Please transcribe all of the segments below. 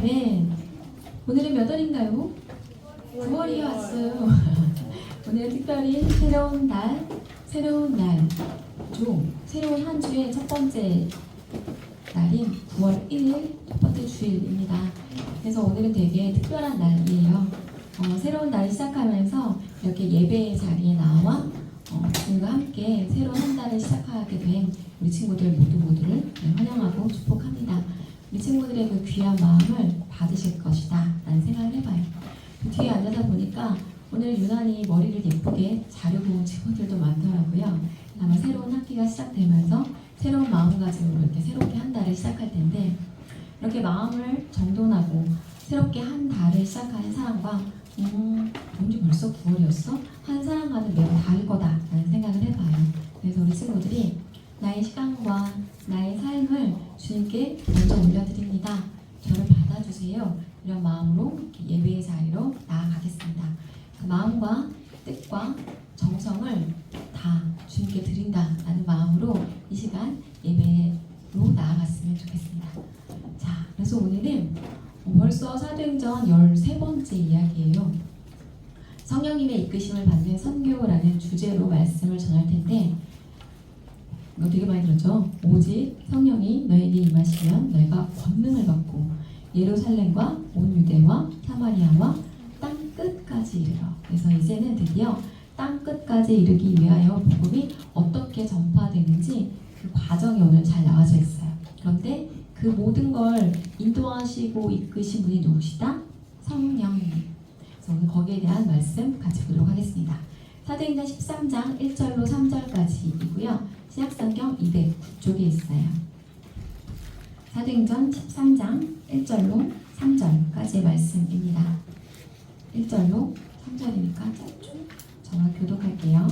아멘. 오늘은 몇 월인가요? 9월이 왔어요. 오늘은 특별히 새로운 달, 새로운 새로운 한 주의 첫 번째 날인 9월 1일 첫 번째 주일입니다. 그래서 오늘은 되게 특별한 날이에요. 새로운 날을 시작하면서 이렇게 예배의 자리에 나와 주님과 함께 새로운 한 달을 시작하게 된 우리 친구들 모두를 환영하고 축복합니다. 우리 친구들의 그 귀한 마음을 받으실 것이다 라는 생각을 해봐요. 그 뒤에 앉아서 보니까 오늘 유난히 머리를 예쁘게 자르고 온 친구들도 많더라고요. 아마 새로운 학기가 시작되면서 새로운 마음가짐으로 이렇게 새롭게 한 달을 시작할 텐데, 이렇게 마음을 정돈하고 새롭게 한 달을 시작하는 사람과 언제 벌써 9월이었어? 한 사람과는 매우 다를 거다라는 생각을 해봐요. 그래서 우리 친구들이 나의 시간과 나의 삶을 주님께 먼저 올려드립니다. 저를 받아주세요. 이런 마음으로 예배의 자리로 나아가겠습니다. 그 마음과 뜻과 정성을 다 주님께 드린다라는 마음으로 이 시간 예배로 나아갔으면 좋겠습니다. 자, 그래서 오늘은 벌써 사도행전 13번째 이야기예요. 성령님의 이끄심을 받는 선교라는 주제로 말씀을 전할 텐데, 이거 되게 많이 들었죠? 오직 성령이 너에게 임하시면 너희가 권능을 받고 예루살렘과 온 유대와 사마리아와 땅 끝까지 이르러. 그래서 이제는 드디어 땅 끝까지 이르기 위하여 복음이 어떻게 전파되는지 그 과정이 오늘 잘 나와져 있어요. 그런데 그 모든 걸 인도하시고 이끄신 분이 누구시다? 성령님. 그래서 오늘 거기에 대한 말씀 같이 보도록 하겠습니다. 사도행전 13장 1절로 3절까지이고요. 신약성경 209쪽에 있어요. 사도행전 13장 1절로 3절까지의 말씀입니다. 1절로 3절이니까 짧죠? 저와 교독할게요.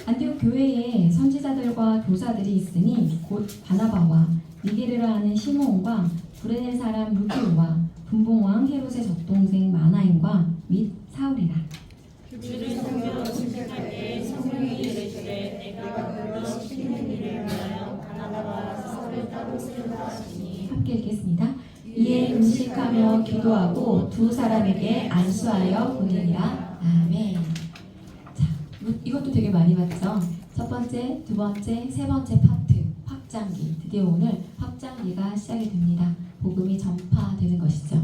안디옥 교회에 선지자들과 교사들이 있으니 곧 바나바와 니게르라 하는 시므온과 구레네 사람 루기오와 분봉왕 헤롯의 젖동생 마나인과 및 사울이라. 주를 섬겨 침략할 때 성령이 이르시되 내가 그로 시키는 일을 위하여 바나바와 사울을 따로 세우라 하시니. 함께 읽겠습니다. 이에 음식하며 기도하고 두 사람에게 안수하여 보내니라. 아멘. 자, 이것도 되게 많이 봤죠. 첫 번째, 두 번째, 세 번째 파트 확장기. 드디어 오늘 확장기가 시작이 됩니다. 복음이 전파되는 것이죠.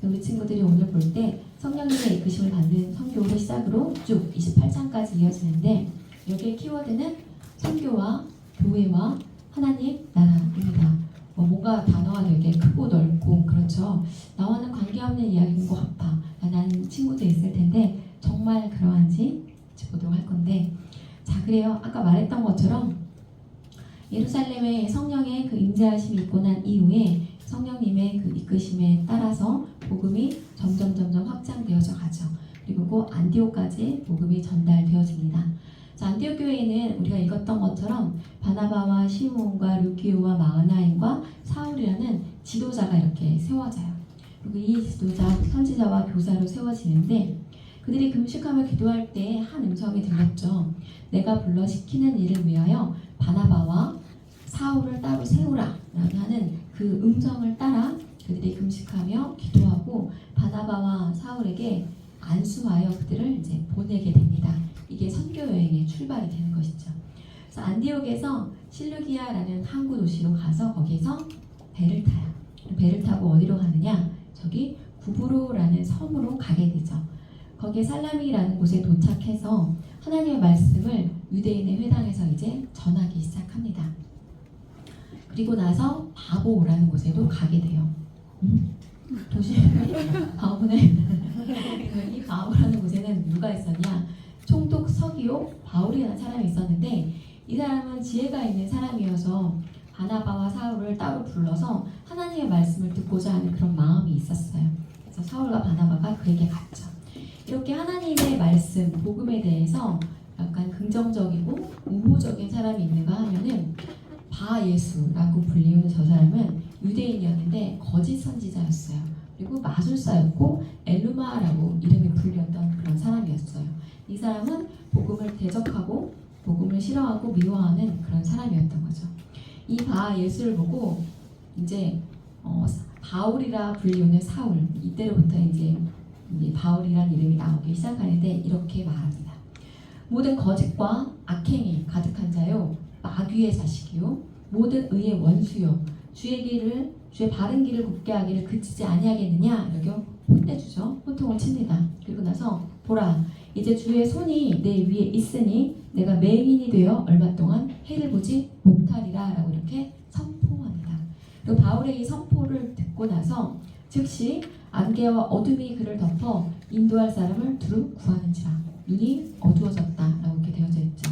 우리 친구들이 오늘 볼 때 성령님의 이끄심을 받는 선교를 시작으로 쭉 28장까지 이어지는데, 여기의 키워드는 선교와 교회와 하나님 나라입니다. 뭔가 단어가 되게 크고 넓고 그렇죠. 나와는 관계없는 이야기인 것 같아 라는 친구도 있을 텐데 정말 그러한지 보도록 할 건데, 자, 그래요. 아까 말했던 것처럼 예루살렘에 성령의 그 임재하심이 있고 난 이후에 성령님의 그 이끄심에 따라서 복음이 점점 확장되어져 가죠. 그리고 안디옥까지 복음이 전달되어집니다. 자, 안디옥 교회에는 우리가 읽었던 것처럼 바나바와 시므온과 루기오와 마나인과 사울이라는 지도자가 이렇게 세워져요. 그리고 이 지도자 선지자와 교사로 세워지는데, 그들이 금식하며 기도할 때 한 음성이 들렸죠. 내가 불러 시키는 일을 위하여 바나바와 사울을 따로 세우라 라고 하는 그 음성을 따라 그들이 금식하며 기도하고 바나바와 사울에게 안수하여 그들을 이제 보내게 됩니다. 이게 선교 여행의 출발이 되는 것이죠. 그래서 안디옥에서 실루기아라는 항구 도시로 가서 거기에서 배를 타요. 배를 타고 어디로 가느냐? 저기 구브로라는 섬으로 가게 되죠. 거기에 살라미라는 곳에 도착해서 하나님의 말씀을 유대인의 회당에서 이제 전하기 시작합니다. 그리고 나서 바보라는 곳에도 가게 돼요. 도시 바보네. 이 바보라는 곳에는 누가 있었냐? 총독 서기오 바울이라는 사람이 있었는데, 이 사람은 지혜가 있는 사람이어서 바나바와 사울을 따로 불러서 하나님의 말씀을 듣고자 하는 그런 마음이 있었어요. 그래서 사울과 바나바가 그에게 갔죠. 이렇게 하나님의 말씀, 복음에 대해서 약간 긍정적이고 우호적인 사람이 있는가 하면은 바예수라고 불리우는 저 사람은 유대인이었는데 거짓 선지자였어요. 그리고 마술사였고 엘루마라고 이름이 불렸던 그런 사람이었어요. 이 사람은 복음을 대적하고 복음을 싫어하고 미워하는 그런 사람이었던 거죠. 이 바예수를 보고 이제 바울이라 불리우는 사울, 이때로부터 이제 바울이란 이름이 나오기 시작하는데 이렇게 말합니다. 모든 거짓과 악행이 가득한 자요, 마귀의 자식이요, 모든 의의 원수요, 주의 바른 길을 굽게 하기를 그치지 아니하겠느냐, 이렇게 혼내주죠. 호통을 칩니다. 그리고 나서 보라, 이제 주의 손이 내 위에 있으니 내가 맹인이 되어 얼마 동안 해를 보지 못하리라, 라고 이렇게 선포합니다. 그리고 바울의 이 선포를 듣고 나서 즉시 안개와 어둠이 그를 덮어 인도할 사람을 두루 구하는지라 눈이 어두워졌다, 라고 이렇게 되어져 있죠.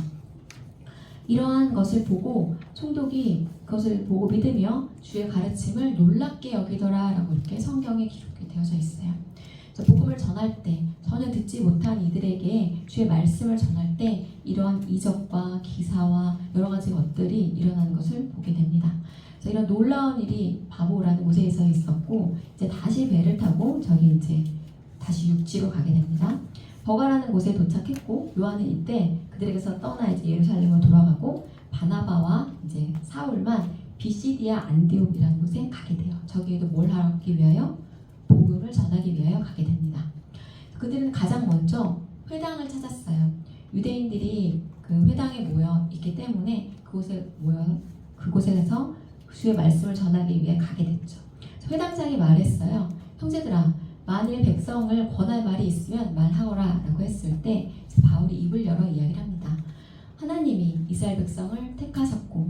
이러한 것을 보고 총독이 그것을 보고 믿으며 주의 가르침을 놀랍게 여기더라, 라고 이렇게 성경에 기록이 되어져 있어요. 복음을 전할 때, 전혀 듣지 못한 이들에게 주의 말씀을 전할 때 이러한 이적과 기사와 여러 가지 것들이 일어나는 것을 보게 됩니다. 그래서 이런 놀라운 일이 바보라는 곳에서 있었고, 이제 다시 배를 타고 저기 이제 다시 육지로 가게 됩니다. 버가라는 곳에 도착했고, 요한은 이때 그들에게서 떠나 이제 예루살렘으로 돌아가고, 바나바와 이제 사울만 비시디아 안디옥이라는 곳에 가게 돼요. 저기에도 뭘 하기 위하여? 복음을 전하기 위하여 가게 됩니다. 그들은 가장 먼저 회당을 찾았어요. 유대인들이 그 회당에 모여 있기 때문에 그곳에서 주의 말씀을 전하기 위해 가게 됐죠. 회당장이 말했어요. 형제들아, 만일 백성을 권할 말이 있으면 말하거라, 라고 했을 때 바울이 입을 열어 이야기를 합니다. 하나님이 이스라엘 백성을 택하셨고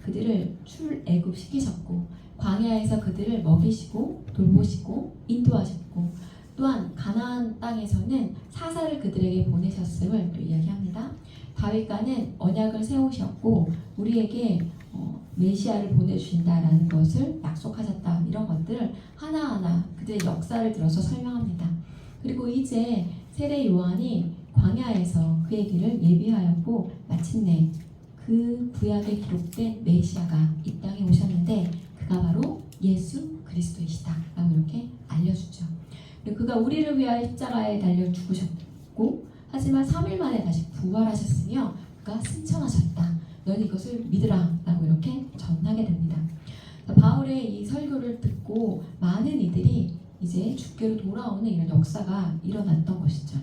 그들을 출애굽시키셨고 광야에서 그들을 먹이시고 돌보시고 인도하셨고 또한 가나안 땅에서는 사사를 그들에게 보내셨음을 또 이야기합니다. 다윗과는 언약을 세우셨고 우리에게 메시아를 보내주신다라는 것을 약속하셨다. 이런 것들을 하나하나 그들의 역사를 들어서 설명합니다. 그리고 이제 세례 요한이 광야에서 그의 길을 예비하였고 마침내 그 구약에 기록된 메시아가 이 땅에 오셨는데 그가 바로 예수 그리스도이시다, 라고 이렇게 알려주죠. 그리고 그가 우리를 위하여 십자가에 달려 죽으셨고 하지만 3일 만에 다시 부활하셨으며 그가 승천하셨다. 너는 이것을 믿으라, 라고 이렇게 전하게 됩니다. 바울의 이 설교를 듣고 많은 이들이 이제 주께로 돌아오는 이런 역사가 일어났던 것이죠.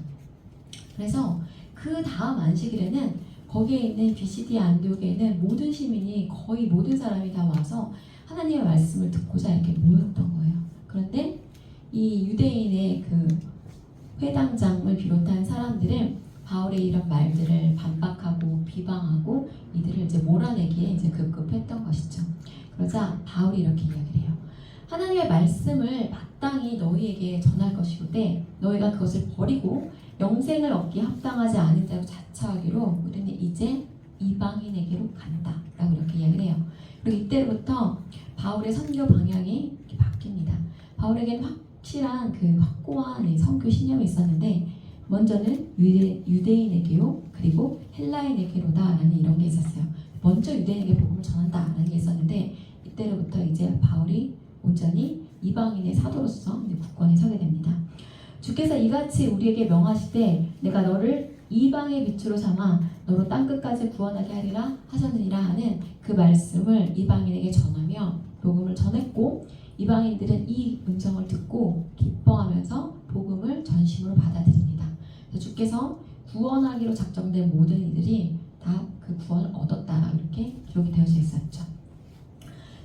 그래서 그 다음 안식일에는 거기에 있는 비시디아 안디옥에 있는 모든 시민이 거의 모든 사람이 다 와서 하나님의 말씀을 듣고자 이렇게 모였던 거예요. 그런데 이 유대인의 그 회당장을 비롯한 사람들은 바울의 이런 말들을 반박하고 비방하고 이들을 이제 몰아내기에 이제 급급했던 것이죠. 그러자 바울이 이렇게 이야기를 해요. 하나님의 말씀을 마땅히 너희에게 전할 것이오되 너희가 그것을 버리고 영생을 얻기에 합당하지 않은 자로 자처하기로 우리는 이제 이방인에게로 간다, 라고 이렇게 이야기를 해요. 그리고 이때부터 바울의 선교 방향이 이렇게 바뀝니다. 바울에게는 확실한 그 확고한 선교 신념이 있었는데 먼저는 유대인에게요 그리고 헬라인에게로다, 라는 이런 게 있었어요. 먼저 유대인에게 복음을 전한다, 라는 게 있었는데 이때로부터 이제 바울이 온전히 이방인의 사도로서 국권에 서게 됩니다. 주께서 이같이 우리에게 명하시되 내가 너를 이방의 빛으로 삼아 너로 땅끝까지 구원하게 하리라 하셨느니라 하는 그 말씀을 이방인에게 전하며 복음을 전했고 이방인들은 이 음성을 듣고 기뻐하면서 복음을 전심으로 받아들입니다. 주께서 구원하기로 작정된 모든 이들이 다 그 구원을 얻었다, 이렇게 기록이 되어져 있었죠.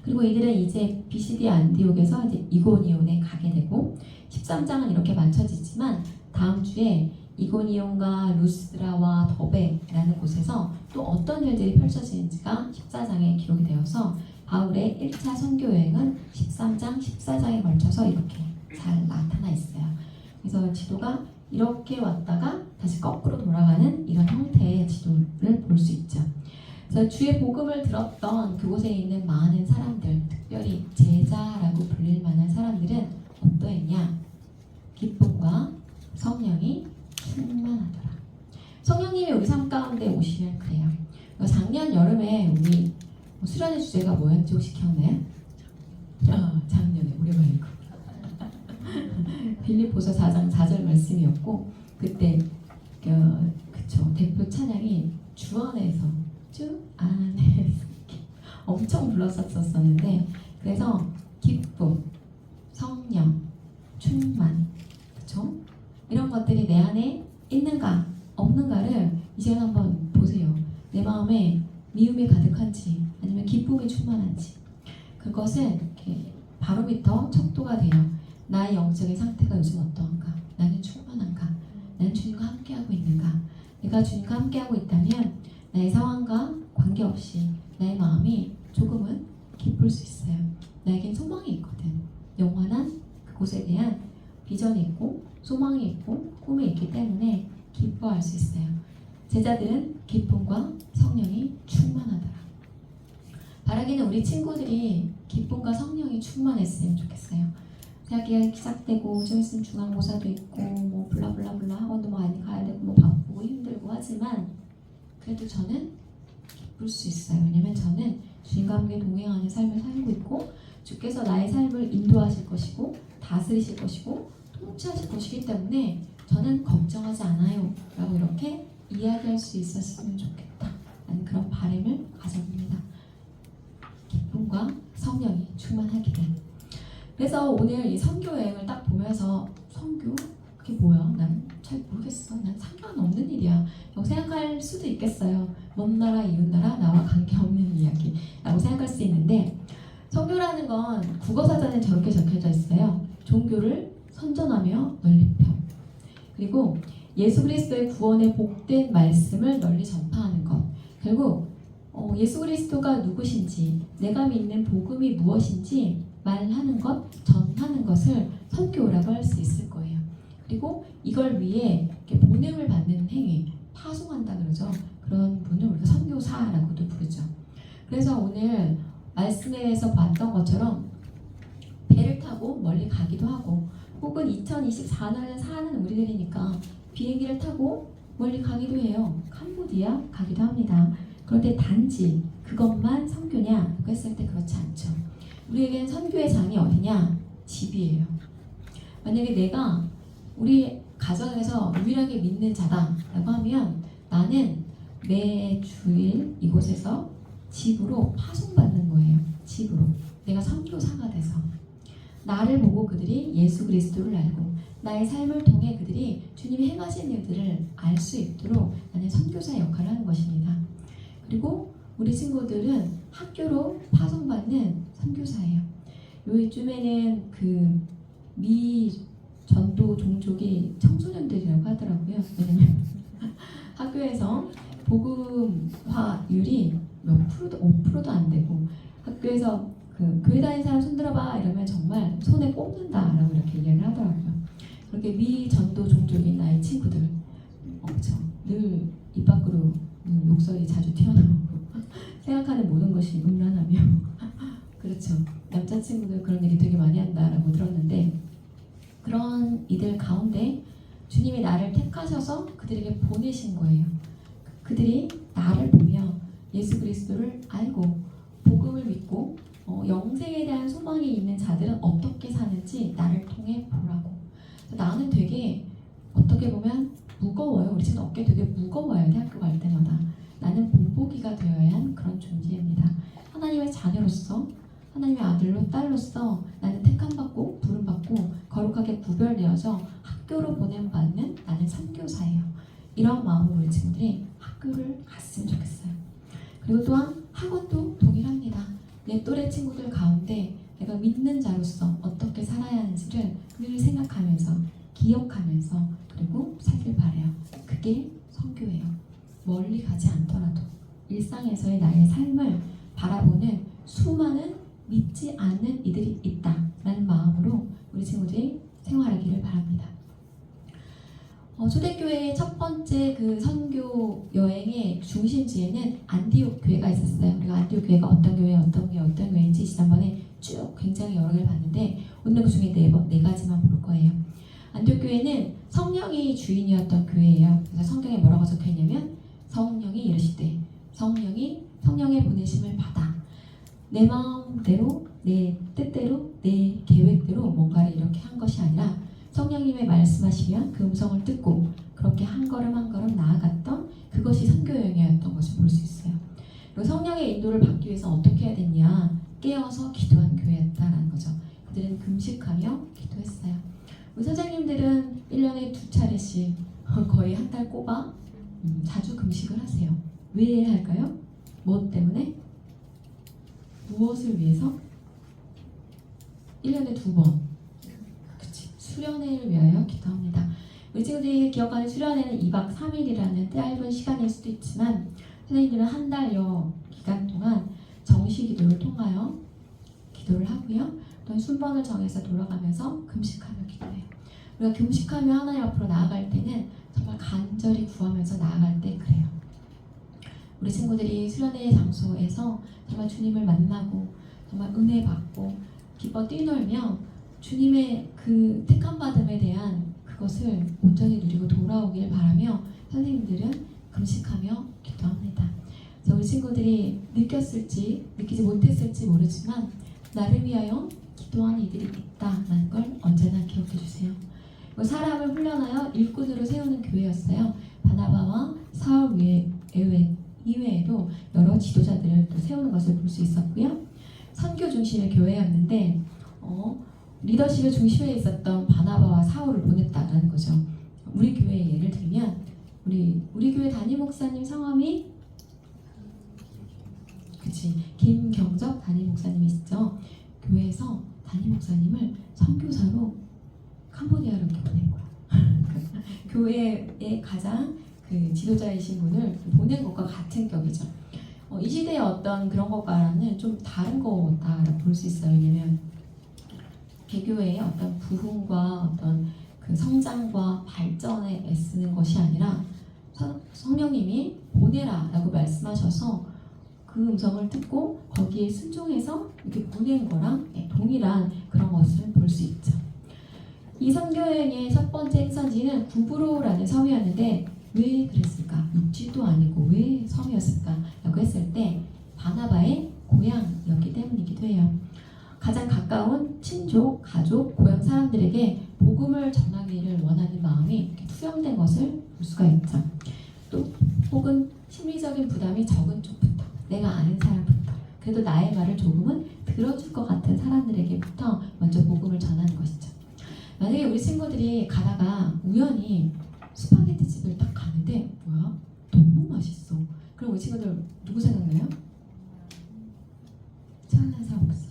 그리고 이들은 이제 비시디아 안디옥에서 이제 이고니온에 가게 되고 13장은 이렇게 맞춰지지만 다음 주에 이고니온과 루스드라와 더베라는 곳에서 또 어떤 일들이 펼쳐지는지가 14장에 기록이 되어서 바울의 1차 선교 여행은 13장, 14장에 걸쳐서 이렇게 잘 나타나 있어요. 그래서 지도가 이렇게 왔다가 다시 거꾸로 돌아가는 이런 형태의 지도를 볼 수 있죠. 그래서 주의 복음을 들었던 그곳에 있는 많은 사람들, 특별히 제자라고 불릴 만한 사람들은 어떠했냐? 기쁨과 성령이 충만하더라. 성령님이 우리 삶 가운데 오시면 그래요. 작년 여름에 우리 수련의 주제가 뭐였지? 혹시 기억나요? 작년에 우리 말고 빌립보서 4장 4절 말씀이었고 그때 그쵸 대표 찬양이 주 안에서 주 안에서 엄청 불렀었었는데 그래서 기쁨, 그것은 이렇게 바로미터 척도가 돼요. 나의 영적인 상태가 요즘 어떠한가? 나는 충만한가? 나는 주님과 함께하고 있는가? 내가 주님과 함께하고 있다면 나의 상황과 관계없이 나의 마음이 조금은 기쁠 수 있어요. 나에겐 소망이 있거든. 영원한 그곳에 대한 비전이 있고 소망이 있고 꿈이 있기 때문에 기뻐할 수 있어요. 제자들은 기쁨과 성령이 충만하더라. 바라기는 우리 친구들이 기쁨과 성령이 충만했으면 좋겠어요. 대학이 시작되고 좀 있으면 중간고사도 있고 뭐 블라블라블라 학원도 많이 가야 되고 뭐 바쁘고 힘들고 하지만 그래도 저는 기쁠 수 있어요. 왜냐면 저는 주님과 함께 동행하는 삶을 살고 있고 주께서 나의 삶을 인도하실 것이고 다스리실 것이고 통치하실 것이기 때문에 저는 걱정하지 않아요 라고 이렇게 이야기할 수 있었으면 좋겠다 라는 그런 바람을 가져봅니다. 기쁨과 성령이 충만하기를. 그래서 오늘 이 선교 여행을 딱 보면서 선교? 그게 뭐야? 난 잘 모르겠어. 난 상관없는 일이야 라고 생각할 수도 있겠어요. 먼 나라 이웃 나라 나와 관계없는 이야기 라고 생각할 수 있는데 선교라는 건 국어사전에 저렇게 적혀져 있어요. 종교를 선전하며 널리펴. 그리고 예수 그리스도의 구원의 복된 말씀을 널리 전파하는 것. 결국 예수 그리스도가 누구신지 내가 믿는 복음이 무엇인지 말하는 것, 전하는 것을 선교라고 할 수 있을 거예요. 그리고 이걸 위해 이렇게 보냄을 받는 행위, 파송한다 그러죠. 그런 분을 우리가 선교사라고도 부르죠. 그래서 오늘 말씀에서 봤던 것처럼 배를 타고 멀리 가기도 하고 혹은 2024년을 사는 우리들이니까 비행기를 타고 멀리 가기도 해요. 캄보디아 가기도 합니다. 그런데 단지 그것만 선교냐? 했을 때 그렇지 않죠. 우리에겐 선교의 장이 어디냐? 집이에요. 만약에 내가 우리 가정에서 유일하게 믿는 자다라고 하면 나는 매 주일 이곳에서 집으로 파송받는 거예요. 집으로. 내가 선교사가 돼서. 나를 보고 그들이 예수 그리스도를 알고 나의 삶을 통해 그들이 주님이 행하신 일들을 알 수 있도록 나는 선교사 역할을 하는 것입니다. 그리고 우리 친구들은 학교로 파송받는 선교사예요. 요즘에는 그 미 전도 종족이 청소년들이라고 하더라고요. 왜냐면 학교에서 복음화율이 몇 프로도 5%도 안 되고 학교에서 그 교회 다니는 사람 손들어봐 이러면 정말 손에 꼽는다라고 이렇게 얘기를 하더라고요. 그렇게 미 전도 종족인 나의 친구들 엄청 늘 입 밖으로 욕설이 자주 튀어나오고 생각하는 모든 것이 음란하며 그렇죠. 남자친구들 그런 얘기 되게 많이 한다라고 들었는데 그런 이들 가운데 주님이 나를 택하셔서 그들에게 보내신 거예요. 그들이 나를 보며 예수 그리스도를 알고 복음을 믿고 영생에 대한 소망이 있는 자들은 어떻게 사는지 나를 통해 보라고. 나는 되게 어떻게 보면 무거워요. 우리 지금 어깨 되게 무거워요. 대학교 갈 때마다. 나는 본보기가 되어야 한 그런 존재입니다. 하나님의 자녀로서 하나님의 아들로 딸로서 나는 택함받고 부름받고 거룩하게 구별되어서 학교로 보냄받는 나는 선교사예요. 이런 마음으로 우리 친구들이 학교를 갔으면 좋겠어요. 그리고 또한 학원도 동일합니다. 내 또래 친구들 가운데 내가 믿는 자로서 어떻게 살아야 하는지를 늘 생각하면서 기억하면서 그리고 살길 바라요. 그게 선교예요. 멀리 가지 않더라도 일상에서의 나의 삶을 바라보는 수많은 믿지 않는 이들이 있다라는 마음으로 우리 친구들이 생활하기를 바랍니다. 초대교회의 첫 번째 그 선교 여행의 중심지에는 안디옥 교회가 있었어요. 우리가 안디옥 교회가 어떤 교회인지 지난번에 쭉 굉장히 여러 개를 봤는데 오늘 그 중에 네 가지만 볼 거예요. 안디옥 교회는 성령이 주인이었던 교회예요. 그래서 성경에 뭐라고 적혀있냐면 성령이 이르시되 성령의 보내심을 받아 내 마음대로 내 뜻대로 내 계획대로 뭔가를 이렇게 한 것이 아니라 성령님의 말씀하시면 그 음성을 듣고 그렇게 한 걸음 한 걸음 나아갔던 그것이 선교 여행이었던 것을 볼 수 있어요. 그리고 성령의 인도를 받기 위해서 어떻게 해야 됐냐? 깨어서 기도한 교회였다라는 거죠. 그들은 금식하며 기도했어요. 우리 선생님들은 1년에 2차례씩 거의 한 달 꼽아 자주 금식을 하세요. 왜 할까요? 무엇 때문에? 무엇을 위해서? 1년에 2번. 그치. 수련회를 위하여 기도합니다. 우리 친구들이 기억하는 수련회는 2박 3일이라는 짧은 시간일 수도 있지만 선생님들은 한 달여 기간 동안 정시 기도를 통하여 기도를 하고요. 또 순번을 정해서 돌아가면서 금식하며 기도해요. 우리가 금식하며 하나님 앞으로 나아갈 때는 정말 간절히 구하면서 나아갈 때 그래요. 우리 친구들이 수련회 장소에서 정말 주님을 만나고 정말 은혜 받고 기뻐 뛰놀며 주님의 그 택함 받음에 대한 그것을 온전히 누리고 돌아오길 바라며 선생님들은 금식하며 기도합니다. 그래서 우리 친구들이 느꼈을지 느끼지 못했을지 모르지만 나를 위하여 기도한 이들이 있다는 걸 언제나 기억해 주세요. 사람을 훈련하여 일꾼으로 세우는 교회였어요. 바나바와 사울 이외에도 여러 지도자들을 또 세우는 것을 볼 수 있었고요. 선교 중심의 교회였는데 리더십의 중심에 있었던 바나바와 사울을 보냈다라는 거죠. 우리 교회의 예를 들면 우리 교회 담임 목사님 성함이 김경적 담임 목사님이시죠. 교회에서 담임 목사님을 선교사로 캄보디아로 이렇게 보낸 거야. 교회의 가장 그 지도자이신 분을 보낸 것과 같은 격이죠. 이 시대의 어떤 그런 것과는 좀 다른 거다라고 볼 수 있어요. 왜냐면 개교회의 어떤 부흥과 어떤 그 성장과 발전에 애쓰는 것이 아니라 성령님이 보내라라고 말씀하셔서 그 음성을 듣고 거기에 순종해서 이렇게 보낸 거랑 동일한 그런 것을 볼 수 있죠. 이 선교여행의 첫 번째 행선지는 구브로라는 섬이었는데 왜 그랬을까? 육지도 아니고 왜 섬이었을까? 라고 했을 때 바나바의 고향이었기 때문이기도 해요. 가장 가까운 친족, 가족, 고향 사람들에게 복음을 전하기를 원하는 마음이 이렇게 투영된 것을 볼 수가 있죠. 또 혹은 심리적인 부담이 적은 쪽부터 내가 아는 사람부터 그래도 나의 말을 조금은 들어줄 것 같은 사람들에게부터 먼저 복음을 전하는 것이죠. 만약에 우리 친구들이 가다가 우연히 스파게티 집을 딱 가는데 뭐야? 너무 맛있어. 그럼 우리 친구들 누구 생각나요? 최한나 사람 없어.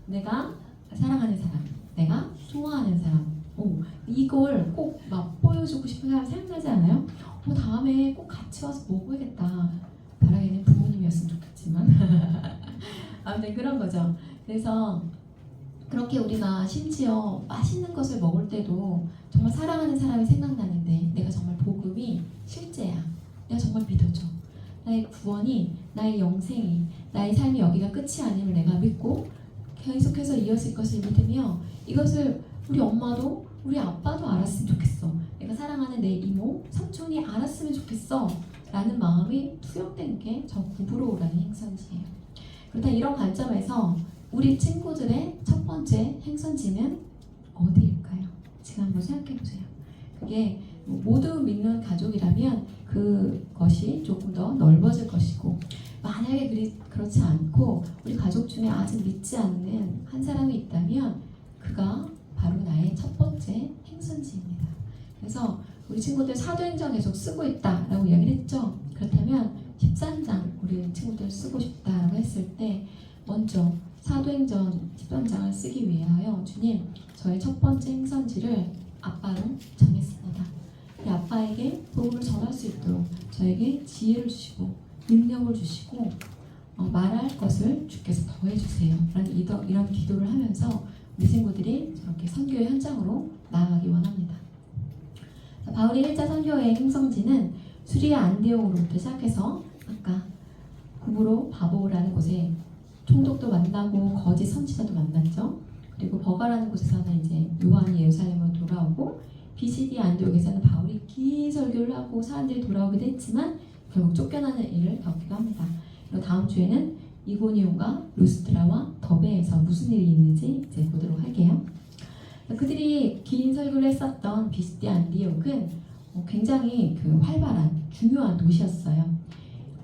내가 사랑하는 사람, 내가 좋아하는 사람. 이걸 꼭 맛보여주고 싶은 사람 생각나지 않아요? 다음에 꼭 같이 와서 먹어야겠다. 바라기는 부모님이었으면 좋겠지만 아무튼 그런 거죠. 그래서 그렇게 우리가 심지어 맛있는 것을 먹을 때도 정말 사랑하는 사람이 생각나는데 내가 정말 복음이 실제야. 내가 정말 믿어줘. 나의 구원이, 나의 영생이, 나의 삶이 여기가 끝이 아님을 내가 믿고 계속해서 이어질 것을 믿으며 이것을 우리 엄마도 우리 아빠도 알았으면 좋겠어. 내가 사랑하는 내 이모, 삼촌이 알았으면 좋겠어. 라는 마음이 투영된 게 저 구브로라는 행선지예요. 그렇다면 이런 관점에서 우리 친구들의 첫 번째 행선지는 어디일까요? 지금 한번 생각해 보세요. 그게 모두 믿는 가족이라면 그것이 조금 더 넓어질 것이고 만약에 그렇지 않고 우리 가족 중에 아직 믿지 않는 한 사람이 있다면 그가 바로 나의 첫 번째 행선지입니다. 그래서 우리 친구들 사도행전 계속 쓰고 있다라고 이야기를 했죠. 그렇다면 13장 우리 친구들 쓰고 싶다라고 했을 때 먼저 사도행전 13장을 쓰기 위하여 주님 저의 첫 번째 행선지를 아빠로 정했습니다. 이 아빠에게 복음을 전할 수 있도록 저에게 지혜를 주시고 능력을 주시고 말할 것을 주께서 더해주세요. 이런 기도를 하면서 우리 친구들이 저렇게 선교의 현장으로 나아가기 원합니다. 바울의 1차 선교의 행성지는 수리아 안디옥으로부터 시작해서 아까 구브로 바보라는 곳에 총독도 만나고 거짓 선지자도 만났죠. 그리고 버가라는 곳에서는 이제 요한이 예루살렘으로 돌아오고 비시디 안디옥에서는 바울이 긴 설교를 하고 사람들이 돌아오기도 했지만 결국 쫓겨나는 일을 겪기도 합니다. 그리고 다음 주에는 이고니온과 루스트라와 더베에서 무슨 일이 있는지 이제 보도록 할게요. 그들이 긴 설교를 했었던 비시디 안디옥은 굉장히 활발한 중요한 도시였어요.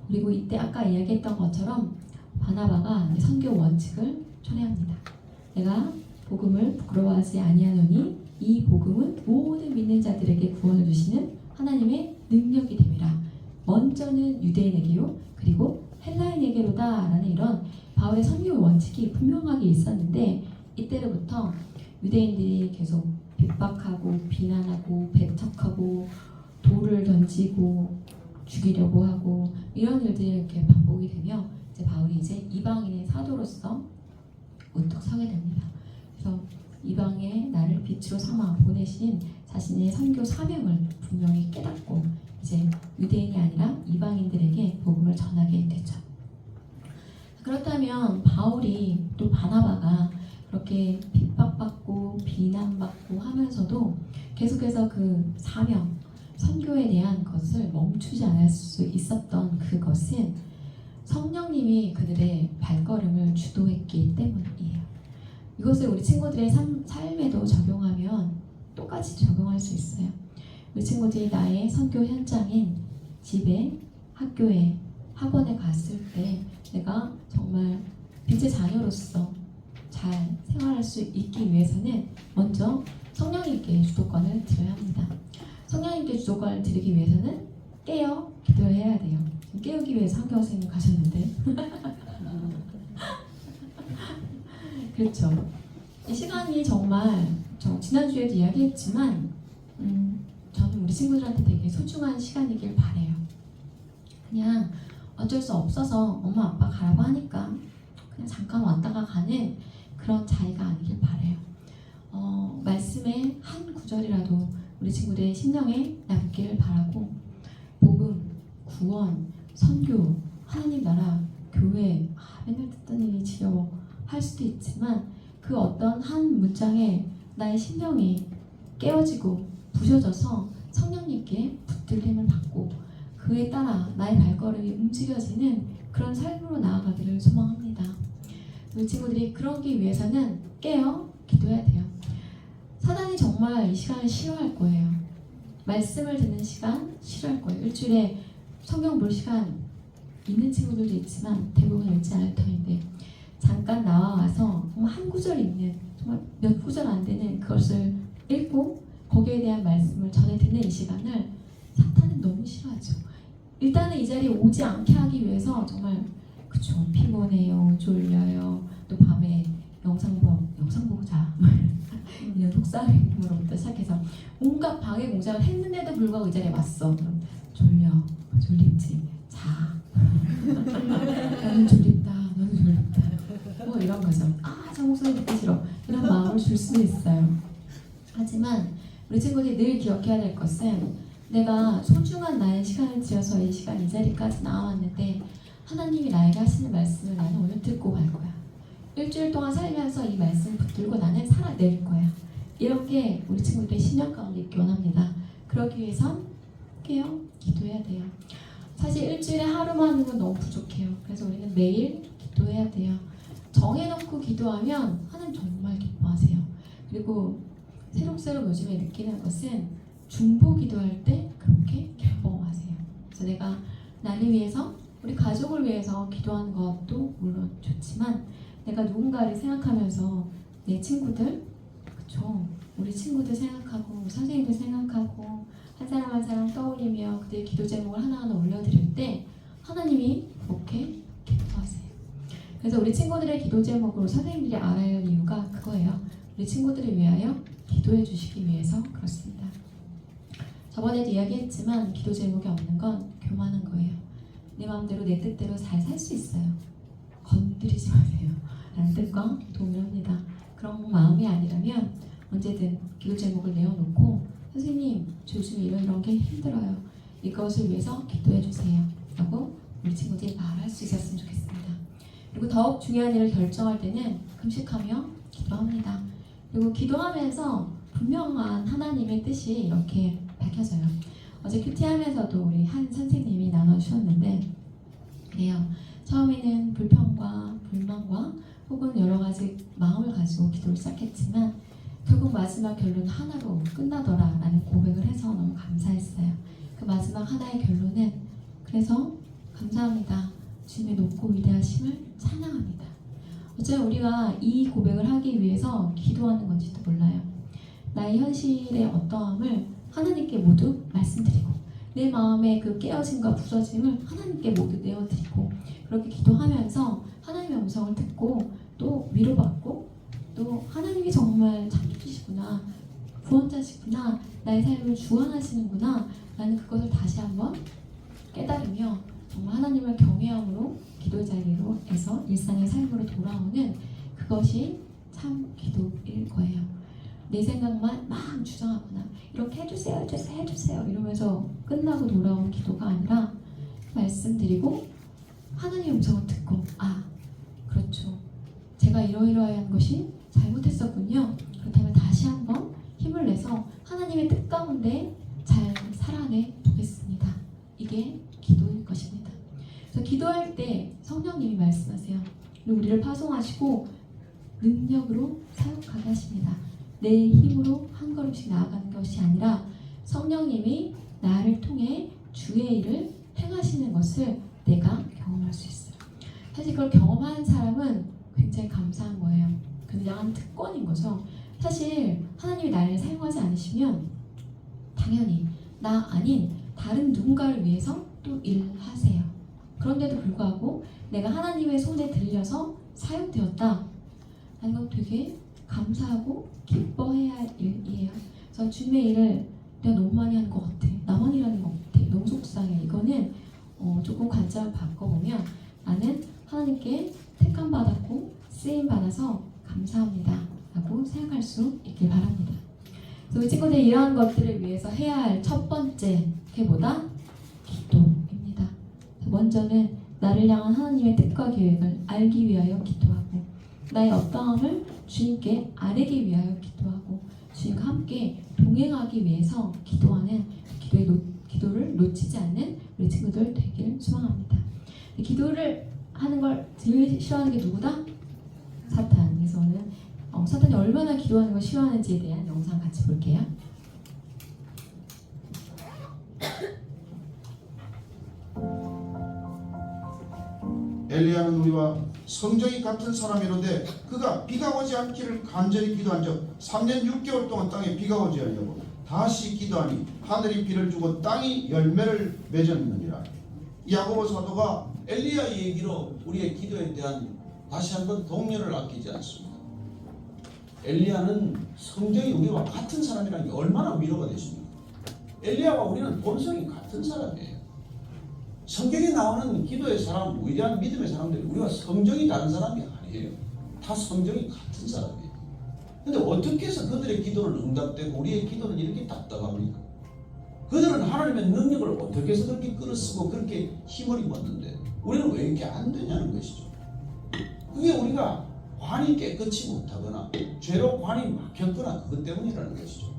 그리고 이때 아까 이야기했던 것처럼 바나바가 선교 원칙을 초래합니다. 내가 복음을 부끄러워하지 아니하노니 이 복음은 모든 믿는 자들에게 구원을 주시는 하나님의 능력이 됨이라. 먼저는 유대인에게요 그리고 헬라인에게로다 라는 이런 바울의 선교 원칙이 분명하게 있었는데 이때로부터 유대인들이 계속 핍박하고 비난하고 배척하고 돌을 던지고 죽이려고 하고 이런 일들이 이렇게 반복이 되며 이제 바울이 이제 이방인의 사도로서 우뚝 서게 됩니다. 그래서 이방의 나를 빛으로 삼아 보내신 자신의 선교 사명을 분명히 깨닫고 이제 유대인이 아니라 이방인들에게 복음을 전하게 되죠. 그렇다면 바울이 또 바나바가 그렇게 핍박받고 비난받고 하면서도 계속해서 그 사명, 선교에 대한 것을 멈추지 않을 수 있었던 그것은 성령님이 그들의 발걸음을 주도했기 때문이에요. 이것을 우리 친구들의 삶에도 적용하면 똑같이 적용할 수 있어요. 우리 친구들이 나의 선교 현장인 집에, 학교에, 학원에 갔을 때 내가 정말 빛의 자녀로서 잘 생활할 수 있기 위해서는 먼저 성령님께 주도권을 드려야 합니다. 성령님께 주도권을 드리기 위해서는 깨어 기도해야 돼요. 깨우기 위해서 한교 선생님 가셨는데 그렇죠. 이 시간이 정말 지난주에도 이야기했지만 저는 우리 친구들한테 되게 소중한 시간이길 바래요. 그냥 어쩔 수 없어서 엄마 아빠 가라고 하니까 그냥 잠깐 왔다가 가는 그런 자리가 아니길 바래요. 말씀의 한 구절이라도 우리 친구들의 심령에 남기를 바라고 복음, 구원, 선교, 하나님 나라, 교회 맨날 듣던 일이 지겨워 할 수도 있지만 그 어떤 한 문장에 나의 심령이 깨어지고 부셔져서 성령님께 붙들림을 받고 그에 따라 나의 발걸음이 움직여지는 그런 삶으로 나아가기를 소망합니다. 우리 친구들이 그러기 위해서는 깨어 기도해야 돼요. 사단이 정말 이 시간을 싫어할 거예요. 말씀을 듣는 시간 싫어할 거예요. 일주일에 성경 볼 시간 있는 친구들도 있지만 대부분 읽지 않을 터인데 잠깐 나와서 정말 한 구절 읽는 정말 몇 구절 안 되는 그것을 읽고 거기에 대한 말씀을 전해 듣는 이 시간을 사탄은 너무 싫어하죠. 일단은 이 자리에 오지 않게 하기 위해서 정말 그쵸 피곤해요, 졸려요, 또 밤에 영상 보고 자 이런 속삭임으로부터 시작해서 온갖 방해 공작을 했는데도 불구하고 이 자리에 왔어. 그럼 졸려, 졸립지, 자. 나는 졸립다, 너는 졸립다. 뭐 이런 거죠. 저 목소리 듣기 싫어. 이런 마음을 줄 수 있어요. 하지만 우리 친구들이 늘 기억해야 될 것은 내가 소중한 나의 시간을 들여서 이 시간 이 자리까지 나왔는데 하나님이 나에게 하시는 말씀을 나는 오늘 듣고 갈 거야. 일주일 동안 살면서 이 말씀 붙들고 나는 살아낼 거야. 이렇게 우리 친구들의 신념 가운데 있기 원합니다. 그러기 위해선 깨어 기도해야 돼요. 사실 일주일에 하루만 하는 건 너무 부족해요. 그래서 우리는 매일 기도해야 돼요. 정해놓고 기도하면 하나님 정말 기뻐하세요. 그리고 새록새록 요즘에 느끼는 것은 중보 기도할 때 그렇게 기뻐하세요. 그래서 내가 나를 위해서 우리 가족을 위해서 기도하는 것도 물론 좋지만 내가 누군가를 생각하면서 내 친구들, 그쵸? 우리 친구들 생각하고 선생님들 생각하고 한 사람 한 사람 떠올리며 그들의 기도 제목을 하나하나 올려드릴 때 하나님이 그렇게 기뻐하세요. 그래서 우리 친구들의 기도 제목으로 선생님들이 알아야 할 이유가 그거예요. 우리 친구들을 위하여 기도해 주시기 위해서 그렇습니다. 저번에도 이야기했지만 기도 제목이 없는 건 교만한 거예요. 내 마음대로 내 뜻대로 잘 살 수 있어요. 건드리지 마세요. 라는 뜻과 동의합니다. 그런 마음이 아니라면 언제든 기도 제목을 내어놓고 선생님 저 요즘 이런 게 힘들어요. 이것을 위해서 기도해 주세요. 라고 우리 친구들이 말할 수 있었으면 좋겠습니다. 그리고 더욱 중요한 일을 결정할 때는 금식하며 기도합니다. 그리고 기도하면서 분명한 하나님의 뜻이 이렇게 밝혀져요. 어제 큐티하면서도 우리 한 선생님이 나눠주셨는데 그래요. 처음에는 불평과 불만과 혹은 여러 가지 마음을 가지고 기도를 시작했지만 결국 마지막 결론 하나로 끝나더라 라는 고백을 해서 너무 감사했어요. 그 마지막 하나의 결론은 그래서 감사합니다. 주님의 높고 위대하심을 찬양합니다. 어쩌면 우리가 이 고백을 하기 위해서 기도하는 건지도 몰라요. 나의 현실의 어떠함을 하나님께 모두 말씀드리고 내 마음의 그 깨어짐과 부서짐을 하나님께 모두 내어드리고 그렇게 기도하면서 하나님의 음성을 듣고 또 위로받고 또 하나님이 정말 창조주시구나, 구원자시구나, 나의 삶을 주관하시는구나 라는 그것을 다시 한번 깨달으며 정말 하나님을 경외함으로 기도 자리로에서 일상의 삶으로 돌아오는 그것이 참 기도일 거예요. 내 생각만 막 주장하거나 이렇게 해주세요 이러면서 끝나고 돌아온 기도가 아니라 말씀드리고 하나님의 음성을 듣고 그렇죠, 제가 이러이러한 것이 잘못했었군요. 그렇다면 다시 한번 힘을 내서 하나님의 뜻 가운데 잘 살아내 보겠습니다. 이게 기도일 것입니다. 그래서 기도할 때 성령님이 말씀하세요. 우리를 파송하시고 능력으로 사역하게 하십니다. 내 힘으로 한 걸음씩 나아가는 것이 아니라 성령님이 나를 통해 주의 일을 행하시는 것을 내가 경험할 수 있어요. 사실 그걸 경험한 사람은 굉장히 감사한 거예요. 굉장한 특권인 거죠. 사실 하나님이 나를 사용하지 않으시면 당연히 나 아닌 다른 누군가를 위해서 또 일하세요. 그런데도 불구하고 내가 하나님의 손에 들려서 사용되었다 하는 건 되게 감사하고 기뻐해야 할 일이에요. 그래서 주님의 일을 내가 너무 많이 하는 것 같아, 나만 일하는 것 같아, 너무 속상해. 이거는 조금 관점을 바꿔보면 나는 하나님께 택함 받았고 쓰임 받아서 감사합니다 라고 생각할 수 있길 바랍니다. 그래서 우리 친구들 이러한 것들을 위해서 해야 할 첫 번째 게보다 기도입니다. 먼저는 나를 향한 하나님의 뜻과 계획을 알기 위하여 기도하고 나의 어떠함을 주님께 아뢰기 위하여 기도하고 주님과 함께 동행하기 위해서 기도하는 기도를 놓치지 않는 우리 친구들 되길 소망합니다. 기도를 하는 걸 제일 싫어하는 게 누구다? 사탄. 그래서 오늘 사탄이 얼마나 기도하는 걸 싫어하는지에 대한 영상 같이 볼게요. 엘리야는 우리와 성정이 같은 사람이었는데 그가 비가 오지 않기를 간절히 기도한 적 3년 6개월 동안 땅에 비가 오지 않냐고 다시 기도하니 하늘이 비를 주고 땅이 열매를 맺었느니라. 야고보 사도가 엘리야의 얘기로 우리의 기도에 대한 다시 한번 동료를 아끼지 않습니다. 엘리야는 성정이 우리와 같은 사람이라는 게 얼마나 위로가 되십니까? 엘리야와 우리는 본성이 같은 사람이에요. 성경에 나오는 기도의 사람, 위대한 믿음의 사람들이 우리가 성정이 다른 사람이 아니에요. 다 성정이 같은 사람이에요. 근데 어떻게 해서 그들의 기도는 응답되고 우리의 기도는 이렇게 답답합니까? 그들은 하나님의 능력을 어떻게 해서 그렇게 끌어쓰고 그렇게 힘을 입었는데 우리는 왜 이렇게 안 되냐는 것이죠. 그게 우리가 관이 깨끗이 못하거나 죄로 관이 막혔거나 그것 때문이라는 것이죠.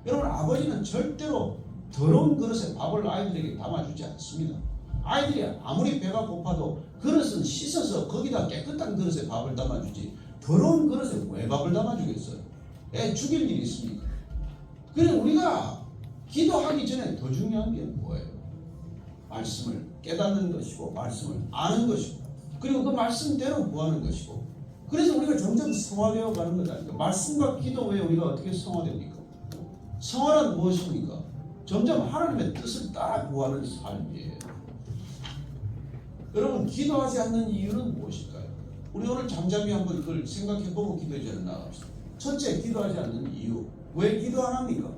여러분, 아버지는 절대로 더러운 그릇에 밥을 아이들에게 담아주지 않습니다. 아이들이 아무리 배가 고파도 그릇은 씻어서 거기다 깨끗한 그릇에 밥을 담아주지 더러운 그릇에 왜 밥을 담아주겠어요? 애 죽일 일이 있습니까? 그래서 우리가 기도하기 전에 더 중요한 게 뭐예요? 말씀을 깨닫는 것이고 말씀을 아는 것이고 그리고 그 말씀대로 구하는 것이고 그래서 우리가 점점 성화되어 가는 것 아닙니까? 말씀과 기도 외에 우리가 어떻게 성화됩니까? 성화란 무엇입니까? 점점 하나님의 뜻을 따라 구하는 삶이에요. 여러분, 기도하지 않는 이유는 무엇일까요? 우리 오늘 잠잠히 한번 그걸 생각해보고 기도의 자리에 나갑시다. 첫째, 기도하지 않는 이유. 왜 기도 안 합니까?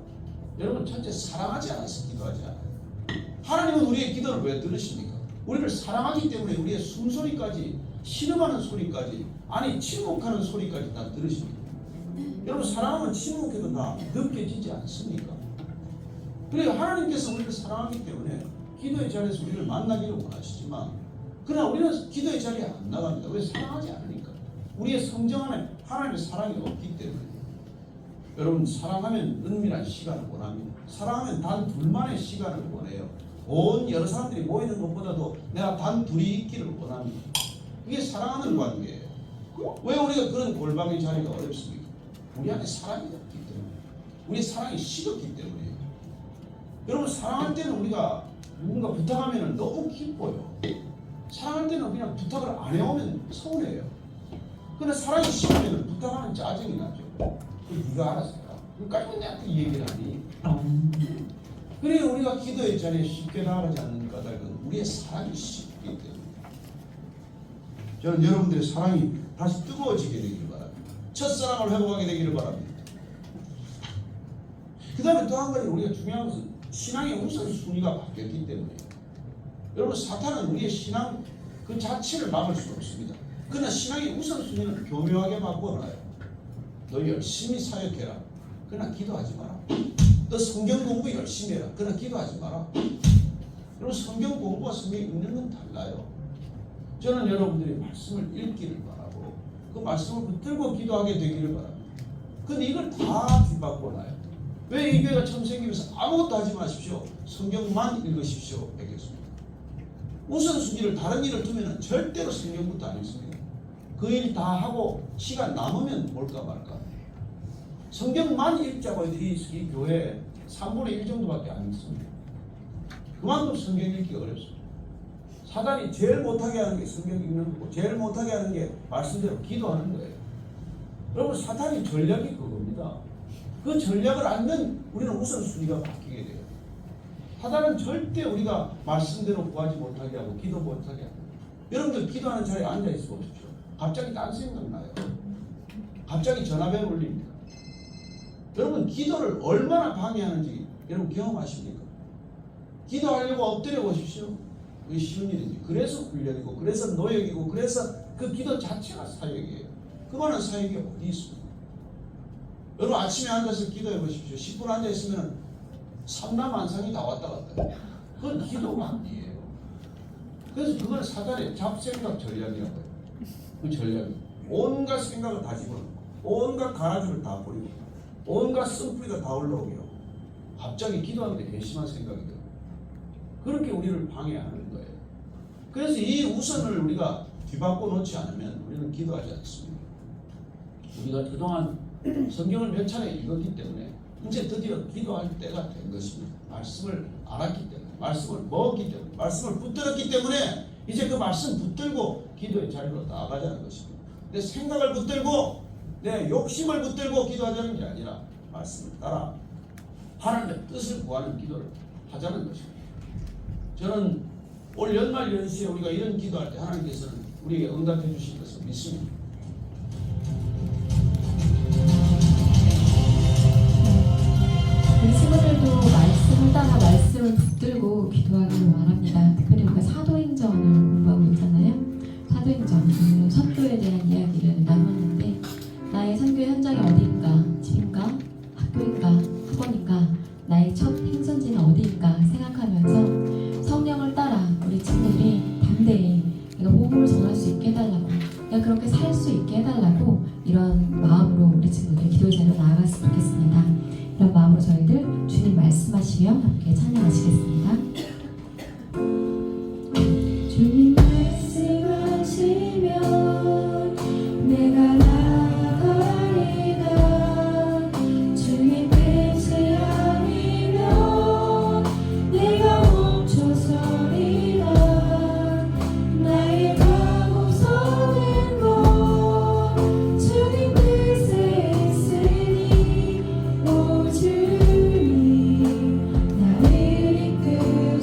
여러분, 첫째, 사랑하지 않아서 기도하지 않아요. 하나님은 우리의 기도를 왜 들으십니까? 우리를 사랑하기 때문에 우리의 숨소리까지, 신음하는 소리까지, 아니 침묵하는 소리까지 다 들으십니다. 여러분, 사랑하면 침묵해도 다 느껴지지 않습니까? 그래서 하나님께서 우리를 사랑하기 때문에 기도의 자리에서 우리를 만나기를 원하시지만 그러나 우리는 기도의 자리에 안 나갑니다. 왜? 사랑하지 않으니까. 우리의 성정 안에 하나님의 사랑이 없기 때문에. 여러분, 사랑하면 은밀한 시간을 원합니다. 사랑하면 단 둘만의 시간을 원해요. 온 여러 사람들이 모이는 것보다도 내가 단 둘이 있기를 원합니다. 이게 사랑하는 관계예요. 왜 우리가 그런 골방의 자리가 어렵습니까? 우리 안에 사랑이 없기 때문에. 우리 사랑이 식었기 때문에. 여러분, 사랑할 때는 우리가 누군가 부탁하면 너무 기뻐요. 사랑할 때는 그냥 부탁을 안 해오면 서운해요. 그런데 사랑이 식으면 부탁하는 짜증이 나죠. 네가 알아서 해라. 그러니까 내한테 얘기를 하니. 그래 우리가 기도의 자리에 쉽게 나가지 않는 까닭은 우리의 사랑이 식기 때문에. 저는 여러분들의 사랑이 다시 뜨거워지게 되기를 바랍니다. 첫사랑을 회복하게 되기를 바랍니다. 그 다음에 또 한 가지 우리가 중요한 것은 신앙의 우선순위가 바뀌었기 때문에 여러분 사탄은 우리의 신앙 그 자체를 막을 수 없습니다. 그러나 신앙의 우선순위는 교묘하게 바꿔놔요. 너 열심히 사역해라. 그러나 기도하지 마라. 너 성경 공부 열심히 해라. 그러나 기도하지 마라. 여러분 성경 공부와 성경 읽는 건 달라요. 저는 여러분들이 말씀을 읽기를 바라고 그 말씀을 붙들고 기도하게 되기를 바랍니다. 근데 이걸 다 뒤바꿔놔요. 왜 이 교회가 처음 생기면서 아무것도 하지 마십시오. 성경만 읽으십시오. 했겠습니다. 우선순위를 다른 일을 두면 절대로 성경부터 안 읽습니다. 그 일 다 하고 시간 남으면 볼까 말까. 성경만 읽자고 이 교회 3분의 1 정도밖에 안 읽습니다. 그만큼 성경 읽기가 어렵습니다. 사단이 제일 못하게 하는 게 성경 읽는 거고 제일 못하게 하는 게 말씀대로 기도하는 거예요. 여러분 사탄이 전략이 그겁니다. 그 전략을 알면 우리는 우선순위가 바뀌게 돼요. 사단은 절대 우리가 말씀대로 구하지 못하게 하고 기도 못하게 하고 여러분들 기도하는 자리에 앉아있어 보십시오. 갑자기 딴 생각 나요. 갑자기 전화벨 울립니다. 여러분 기도를 얼마나 방해하는지 여러분 경험하십니까? 기도하려고 엎드려 보십시오. 그게 쉬운 일이지. 그래서 훈련이고 그래서 노역이고 그래서 그 기도 자체가 사역이에요. 그만한 사역이 어디 있습니까? 여러분 아침에 앉아서 기도해 보십시오. 10분 앉아있으면 삼라만상이 다 왔다 갔다 해요. 그건 기도가 아니에요. 그래서 그걸 사단의 잡생각 전략이라고 해요. 그 전략이 온갖 생각을 다 집어넣고 온갖 가라지를 다 버리고 온갖 쓴뿌리가 다 올라오게 하고 갑자기 기도하는데 괘씸한 생각이 들어요. 그렇게 우리를 방해하는 거예요. 그래서 이 우선을 우리가 뒤바꿔 놓지 않으면 우리는 기도하지 않습니다. 우리가 그동안 성경을 몇 차례 읽었기 때문에 이제 드디어 기도할 때가 된 것입니다. 말씀을 알았기 때문에 말씀을 먹었기 때문에 말씀을 붙들었기 때문에 이제 그 말씀 붙들고 기도의 자리로 나아가자는 것입니다. 내 생각을 붙들고 내 욕심을 붙들고 기도하자는 게 아니라 말씀을 따라 하나님의 뜻을 구하는 기도를 하자는 것입니다. 저는 올 연말 연시에 우리가 이런 기도할 때 하나님께서는 우리에게 응답해 주실 것을 믿습니다. 우리 친구들도 말씀을 따라 말씀을 붙들고 기도하기를 원합니다. 특별히 우리가 사도행전을 공부하고 있잖아요. 사도행전, 오늘 선교에 대한 이야기를 나눴는데 나의 선교 현장이 어디인가, 집인가, 학교인가, 학원인가, 나의 첫 행선지는 어디인가 생각하면서 성령을 따라 우리 친구들이 담대히 내가 호흡을 정할 수 있게 해달라고, 내가 그렇게 살 수 있게 해달라고 이런 마음으로 우리 친구들 기도의 자리로 나아갔으면 좋겠습니다. 이런 마음으로 저희들 주님 말씀하시며 함께 찬양하시겠습니다. 주님 말씀하시며 내가 나아가리라. 주님 뜻이 아니면 내가 멈춰서리라. 나의 방법서는 뭐 주님 뜻에 있으니 오 주님 나를 이끌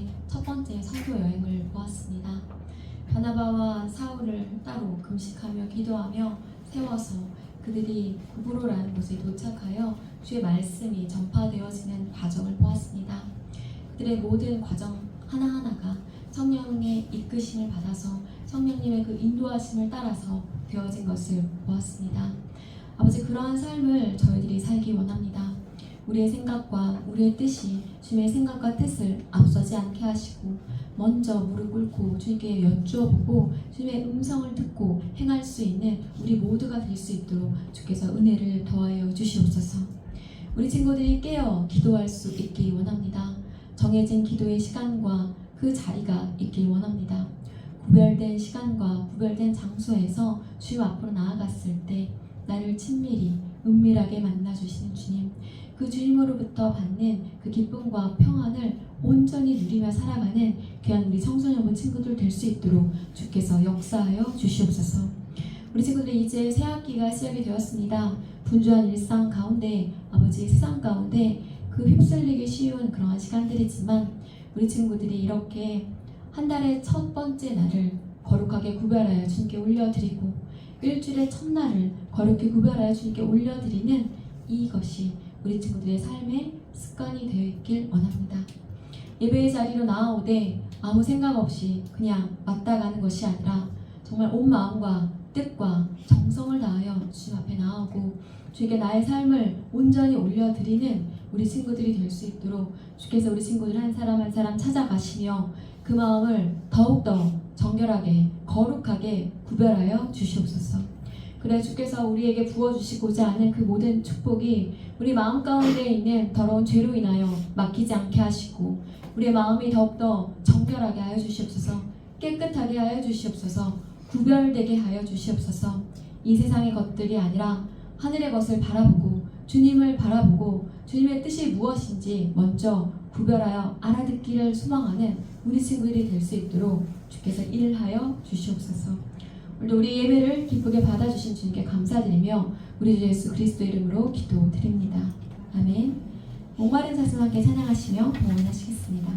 어제 첫 번째 선교 여행을 보았습니다. 바나바와 사울을 따로 금식하며 기도하며 세워서 그들이 구브로라는 곳에 도착하여 주의 말씀이 전파되어지는 과정을 보았습니다. 그들의 모든 과정 하나하나가 성령의 이끄심을 받아서 성령님의 그 인도하심을 따라서 되어진 것을 보았습니다. 아버지, 그러한 삶을 저희들이 살기 원합니다. 우리의 생각과 우리의 뜻이 주님의 생각과 뜻을 앞서지 않게 하시고 먼저 무릎 꿇고 주님께 여쭈어보고 주님의 음성을 듣고 행할 수 있는 우리 모두가 될 수 있도록 주께서 은혜를 더하여 주시옵소서. 우리 친구들이 깨어 기도할 수 있기 원합니다. 정해진 기도의 시간과 그 자리가 있길 원합니다. 구별된 시간과 구별된 장소에서 주님 앞으로 나아갔을 때 나를 친밀히 은밀하게 만나주시는 주님, 그 주님으로부터 받는 그 기쁨과 평안을 온전히 누리며 살아가는 귀한 우리 청소년부 친구들 될 수 있도록 주께서 역사하여 주시옵소서. 우리 친구들이 이제 새 학기가 시작이 되었습니다. 분주한 일상 가운데, 아버지 세상 가운데 그 휩쓸리기 쉬운 그러한 시간들이지만 우리 친구들이 이렇게 한 달의 첫 번째 날을 거룩하게 구별하여 주님께 올려드리고 일주일의 첫날을 거룩히 구별하여 주님께 올려드리는 이것이 우리 친구들의 삶의 습관이 되어 있길 원합니다. 예배의 자리로 나아오되 아무 생각 없이 그냥 왔다 가는 것이 아니라 정말 온 마음과 뜻과 정성을 다하여 주님 앞에 나아오고 주에게 나의 삶을 온전히 올려드리는 우리 친구들이 될 수 있도록 주께서 우리 친구들 한 사람 한 사람 찾아가시며 그 마음을 더욱더 정결하게 거룩하게 구별하여 주시옵소서. 그래 주께서 우리에게 부어주시고자 하는 그 모든 축복이 우리 마음 가운데 있는 더러운 죄로 인하여 막히지 않게 하시고 우리의 마음이 더욱더 정결하게 하여 주시옵소서. 깨끗하게 하여 주시옵소서. 구별되게 하여 주시옵소서. 이 세상의 것들이 아니라 하늘의 것을 바라보고 주님을 바라보고 주님의 뜻이 무엇인지 먼저 구별하여 알아듣기를 소망하는 우리 친구들이 될 수 있도록 주께서 일하여 주시옵소서. 오늘도 우리 예배를 기쁘게 받아주신 주님께 감사드리며 우리 주 예수 그리스도 이름으로 기도드립니다. 아멘. 목마른 사슴 함께 찬양하시며 봉헌하시겠습니다.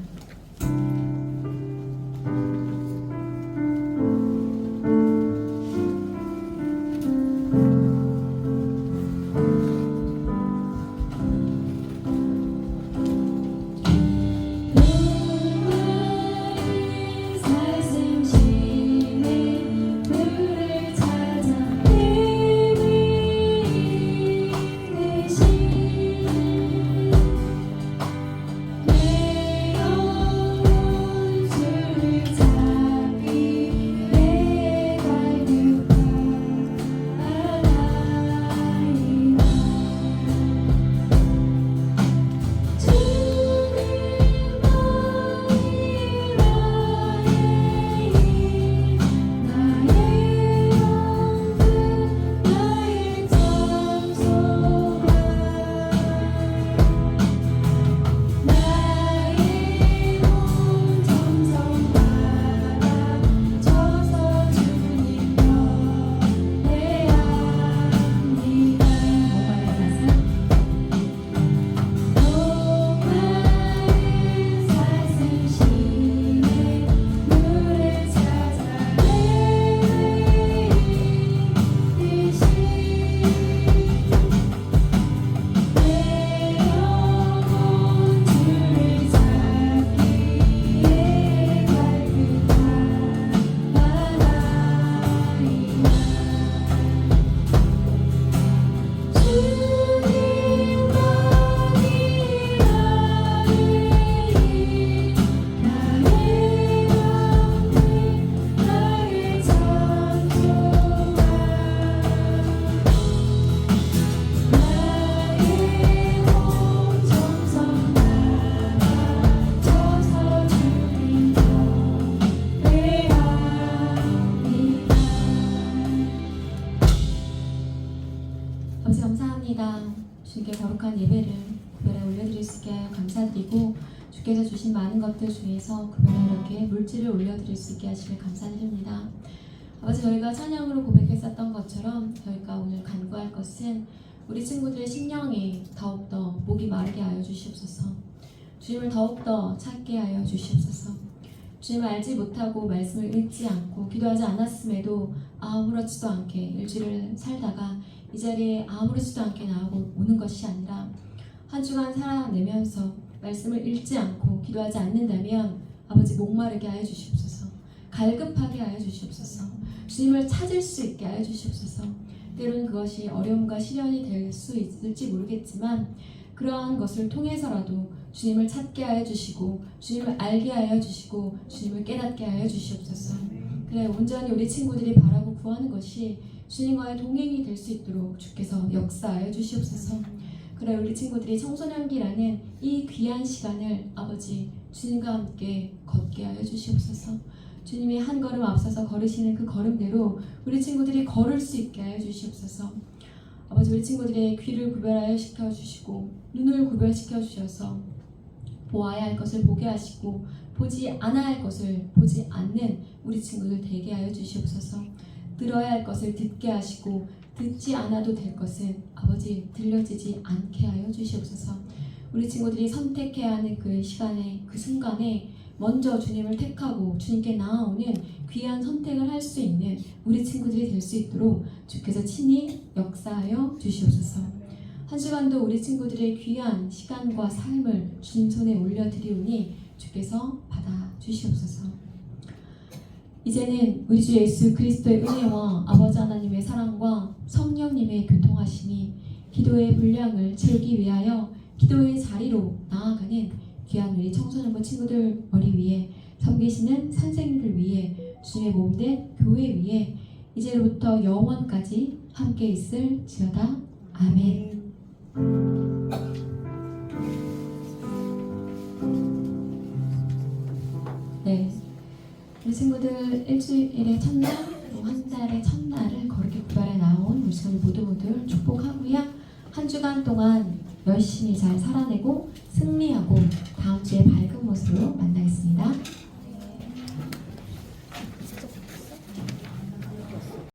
아버지 감사합니다. 주님께 거룩한 예배를 구별해 올려드릴 수 있게 하여 감사드리고 주께서 주신 많은 것들 중에서 구별해 이렇게 물질을 올려드릴 수 있게 하시길 감사드립니다. 아버지 저희가 찬양으로 고백했었던 것처럼 저희가 오늘 간구할 것은 우리 친구들의 심령이 더욱더 목이 마르게 하여 주시옵소서. 주님을 더욱더 찾게 하여 주시옵소서. 주님을 알지 못하고 말씀을 읽지 않고 기도하지 않았음에도 아무렇지도 않게 일주일을 살다가 이 자리에 아무렇지도 않게 나오고 오는 것이 아니라 한 주간 살아내면서 말씀을 읽지 않고 기도하지 않는다면 아버지 목마르게 하여 주시옵소서. 갈급하게 하여 주시옵소서. 주님을 찾을 수 있게 하여 주시옵소서. 때로는 그것이 어려움과 시련이 될 수 있을지 모르겠지만 그러한 것을 통해서라도 주님을 찾게 하여 주시고 주님을 알게 하여 주시고 주님을 깨닫게 하여 주시옵소서. 그래 온전히 우리 친구들이 바라고 구하는 것이 주님과의 동행이 될 수 있도록 주께서 역사하여 주시옵소서. 그래 우리 친구들이 청소년기라는 이 귀한 시간을 아버지 주님과 함께 걷게 하여 주시옵소서. 주님이 한 걸음 앞서서 걸으시는 그 걸음대로 우리 친구들이 걸을 수 있게 하여 주시옵소서. 아버지 우리 친구들의 귀를 구별하여 시켜주시고 눈을 구별시켜 주셔서 보아야 할 것을 보게 하시고 보지 않아야 할 것을 보지 않는 우리 친구들 되게 하여 주시옵소서. 들어야 할 것을 듣게 하시고 듣지 않아도 될 것은 아버지 들려지지 않게 하여 주시옵소서. 우리 친구들이 선택해야 하는 그 시간에 그 순간에 먼저 주님을 택하고 주님께 나아오는 귀한 선택을 할 수 있는 우리 친구들이 될 수 있도록 주께서 친히 역사하여 주시옵소서. 한 주간도 우리 친구들의 귀한 시간과 삶을 주님 손에 올려드리오니 주께서 받아 주시옵소서. 이제는 우리 주 예수 그리스도의 은혜와 아버지 하나님의 사랑과 성령님의 교통하심이 기도의 분량을 채우기 위하여 기도의 자리로 나아가는 귀한 우리 청소년부 친구들 머리 위에 섬기시는 선생님들 위에 주님의 몸된 교회 위에 이제로부터 영원까지 함께 있을지어다. 아멘. 네, 우리 친구들 일주일의 첫날, 또 한 달의 첫날을 거룩히 구별해 나온 우리 친구들 모두 축복하고요. 한 주간 동안 열심히 잘 살아내고 승리하고 다음 주에 밝은 모습으로 만나겠습니다.